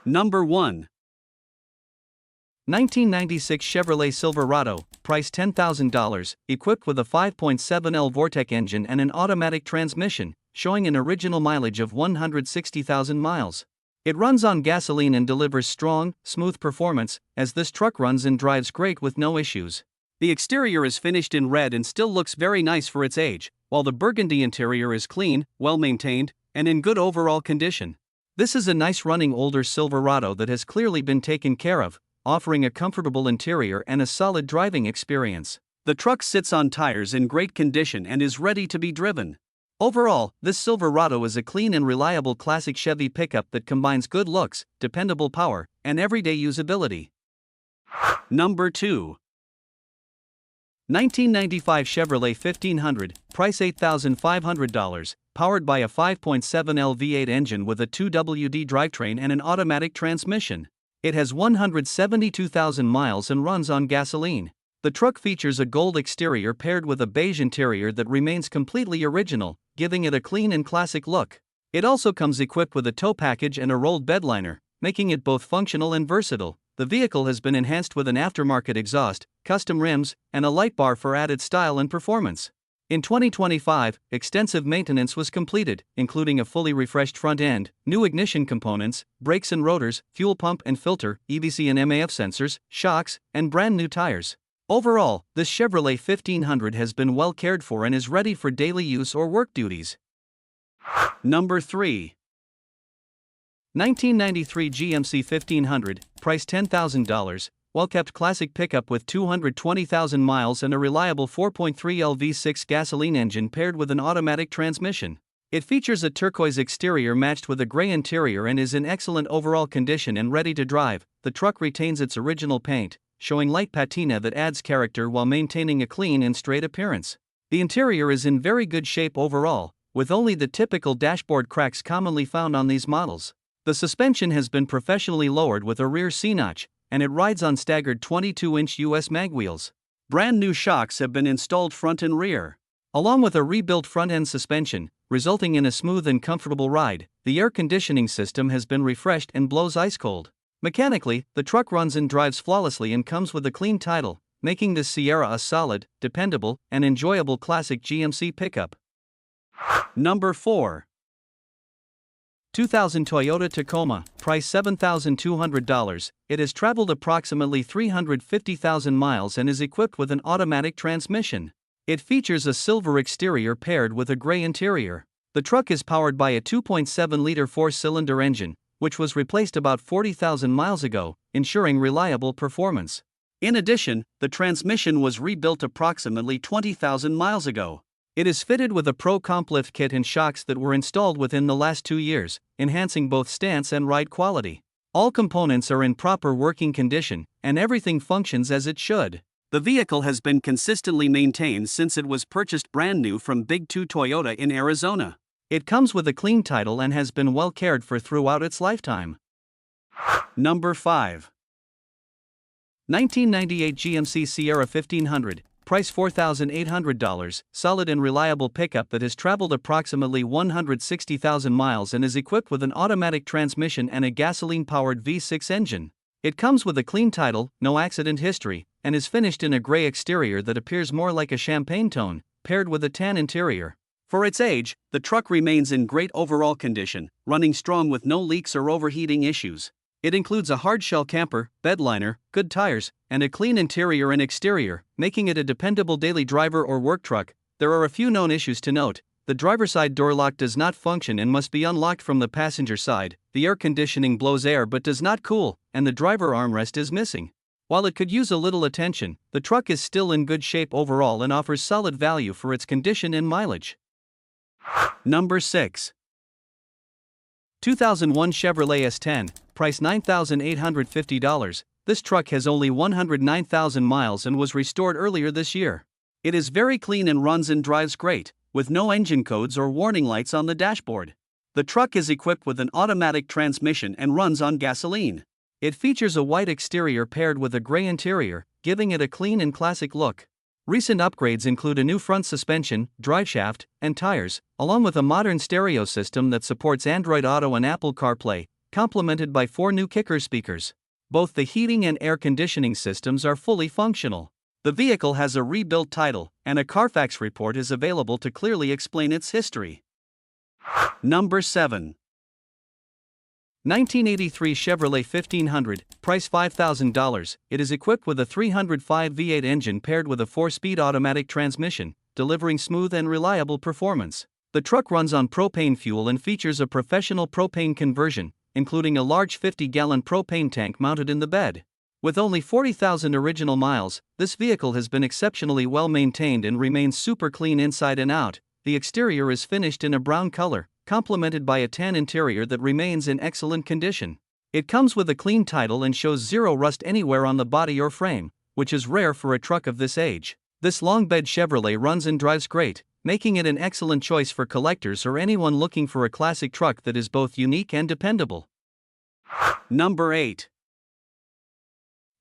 Number 1. 1996 Chevrolet Silverado, price $10,000, equipped with a 5.7L Vortec engine and an automatic transmission, showing an original mileage of 160,000 miles. It runs on gasoline and delivers strong, smooth performance, as this truck runs and drives great with no issues. The exterior is finished in red and still looks very nice for its age, while the burgundy interior is clean, well maintained, and in good overall condition. This is a nice running older Silverado that has clearly been taken care of, offering a comfortable interior and a solid driving experience. The truck sits on tires in great condition and is ready to be driven. Overall, this Silverado is a clean and reliable classic Chevy pickup that combines good looks, dependable power, and everyday usability. Number 2. 1995 Chevrolet 1500, price $8,500, powered by a 5.7L V8 engine with a 2WD drivetrain and an automatic transmission. It has 172,000 miles and runs on gasoline. The truck features a gold exterior paired with a beige interior that remains completely original, giving it a clean and classic look. It also comes equipped with a tow package and a rolled bed liner, making it both functional and versatile. The vehicle has been enhanced with an aftermarket exhaust, custom rims, and a light bar for added style and performance. In 2025, extensive maintenance was completed, including a fully refreshed front end, new ignition components, brakes and rotors, fuel pump and filter, EVC and MAF sensors, shocks, and brand new tires. Overall, this Chevrolet 1500 has been well cared for and is ready for daily use or work duties. Number 3. 1993 GMC 1500, price $10,000, well-kept classic pickup with 220,000 miles and a reliable 4.3L V6 gasoline engine paired with an automatic transmission. It features a turquoise exterior matched with a gray interior and is in excellent overall condition and ready to drive. The truck retains its original paint, showing light patina that adds character while maintaining a clean and straight appearance. The interior is in very good shape overall, with only the typical dashboard cracks commonly found on these models. The suspension has been professionally lowered with a rear C-notch, and it rides on staggered 22-inch US mag wheels. Brand new shocks have been installed front and rear. Along with a rebuilt front-end suspension, resulting in a smooth and comfortable ride, the air conditioning system has been refreshed and blows ice-cold. Mechanically, the truck runs and drives flawlessly and comes with a clean title, making this Sierra a solid, dependable, and enjoyable classic GMC pickup. Number 4. 2000 Toyota Tacoma, price $7,200. It has traveled approximately 350,000 miles and is equipped with an automatic transmission. It features a silver exterior paired with a gray interior. The truck is powered by a 2.7-liter four-cylinder engine, which was replaced about 40,000 miles ago, ensuring reliable performance. In addition, the transmission was rebuilt approximately 20,000 miles ago. It is fitted with a Pro Comp lift kit and shocks that were installed within the last 2 years, enhancing both stance and ride quality. All components are in proper working condition, and everything functions as it should. The vehicle has been consistently maintained since it was purchased brand new from Big 2 Toyota in Arizona. It comes with a clean title and has been well cared for throughout its lifetime. Number 5. 1998 GMC Sierra 1500. Price $4,800, solid and reliable pickup that has traveled approximately 160,000 miles and is equipped with an automatic transmission and a gasoline-powered V6 engine. It comes with a clean title, no accident history, and is finished in a gray exterior that appears more like a champagne tone, paired with a tan interior. For its age, the truck remains in great overall condition, running strong with no leaks or overheating issues. It includes a hard-shell camper, bed liner, good tires, and a clean interior and exterior, making it a dependable daily driver or work truck. There are a few known issues to note. The driver's side door lock does not function and must be unlocked from the passenger side. The air conditioning blows air but does not cool, and the driver armrest is missing. While it could use a little attention, the truck is still in good shape overall and offers solid value for its condition and mileage. Number 6. 2001 Chevrolet S10, price $9,850. This truck has only 109,000 miles and was restored earlier this year. It is very clean and runs and drives great, with no engine codes or warning lights on the dashboard. The truck is equipped with an automatic transmission and runs on gasoline. It features a white exterior paired with a gray interior, giving it a clean and classic look. Recent upgrades include a new front suspension, driveshaft, and tires, along with a modern stereo system that supports Android Auto and Apple CarPlay. complemented by 4 new kicker speakers. Both the heating and air conditioning systems are fully functional. The vehicle has a rebuilt title, and a Carfax report is available to clearly explain its history. Number 7. 1983 Chevrolet 1500, price $5,000. It is equipped with a 305 V8 engine paired with a 4-speed automatic transmission, delivering smooth and reliable performance. The truck runs on propane fuel and features a professional propane conversion, including a large 50-gallon propane tank mounted in the bed. With only 40,000 original miles, this vehicle has been exceptionally well maintained and remains super clean inside and out. The exterior is finished in a brown color, complemented by a tan interior that remains in excellent condition. It comes with a clean title and shows zero rust anywhere on the body or frame, which is rare for a truck of this age. This long bed Chevrolet runs and drives great, making it an excellent choice for collectors or anyone looking for a classic truck that is both unique and dependable. Number 8.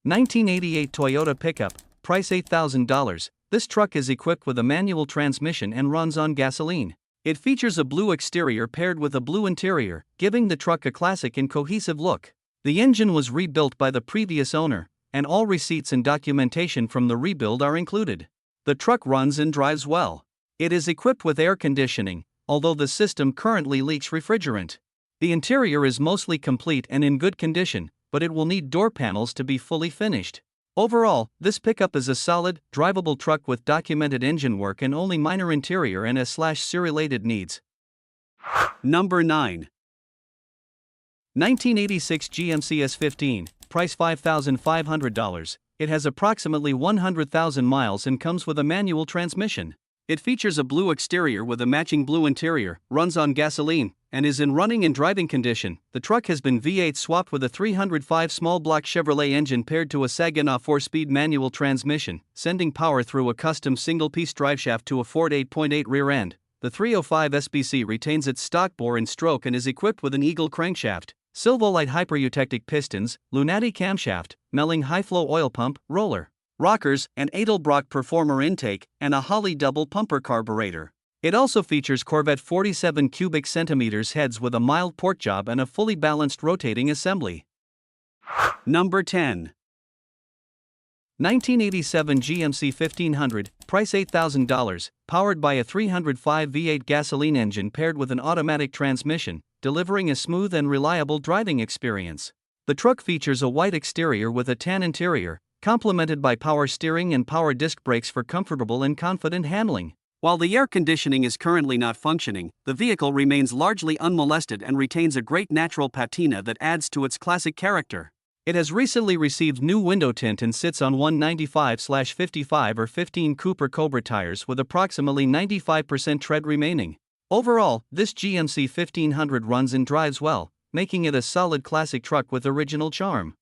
1988 Toyota pickup, price $8,000. This truck is equipped with a manual transmission and runs on gasoline. It features a blue exterior paired with a blue interior, giving the truck a classic and cohesive look. The engine was rebuilt by the previous owner, and all receipts and documentation from the rebuild are included. The truck runs and drives well. It is equipped with air conditioning, although the system currently leaks refrigerant. The interior is mostly complete and in good condition, but it will need door panels to be fully finished. Overall, this pickup is a solid, drivable truck with documented engine work and only minor interior and S/C-related needs. Number 9. 1986 GMC S10, price $5,500. It has approximately 100,000 miles and comes with a manual transmission. It features a blue exterior with a matching blue interior, runs on gasoline, and is in running and driving condition. The truck has been V8 swapped with a 305 small block Chevrolet engine paired to a Saginaw 4-speed manual transmission, sending power through a custom single-piece driveshaft to a Ford 8.8 rear end. The 305 SBC retains its stock bore and stroke and is equipped with an Eagle crankshaft, Silvolite hypereutectic pistons, Lunati camshaft, Melling high-flow oil pump, roller, rockers, an Edelbrock Performer intake, and a Holley double pumper carburetor. It also features Corvette 47 cubic centimeters heads with a mild port job and a fully balanced rotating assembly. Number 10. 1987 GMC 1500, price $8,000, powered by a 305 V8 gasoline engine paired with an automatic transmission, delivering a smooth and reliable driving experience. The truck features a white exterior with a tan interior, complemented by power steering and power disc brakes for comfortable and confident handling. While the air conditioning is currently not functioning, the vehicle remains largely unmolested and retains a great natural patina that adds to its classic character. It has recently received new window tint and sits on 195/55 or 15 Cooper Cobra tires with approximately 95% tread remaining. Overall, this GMC 1500 runs and drives well, making it a solid classic truck with original charm.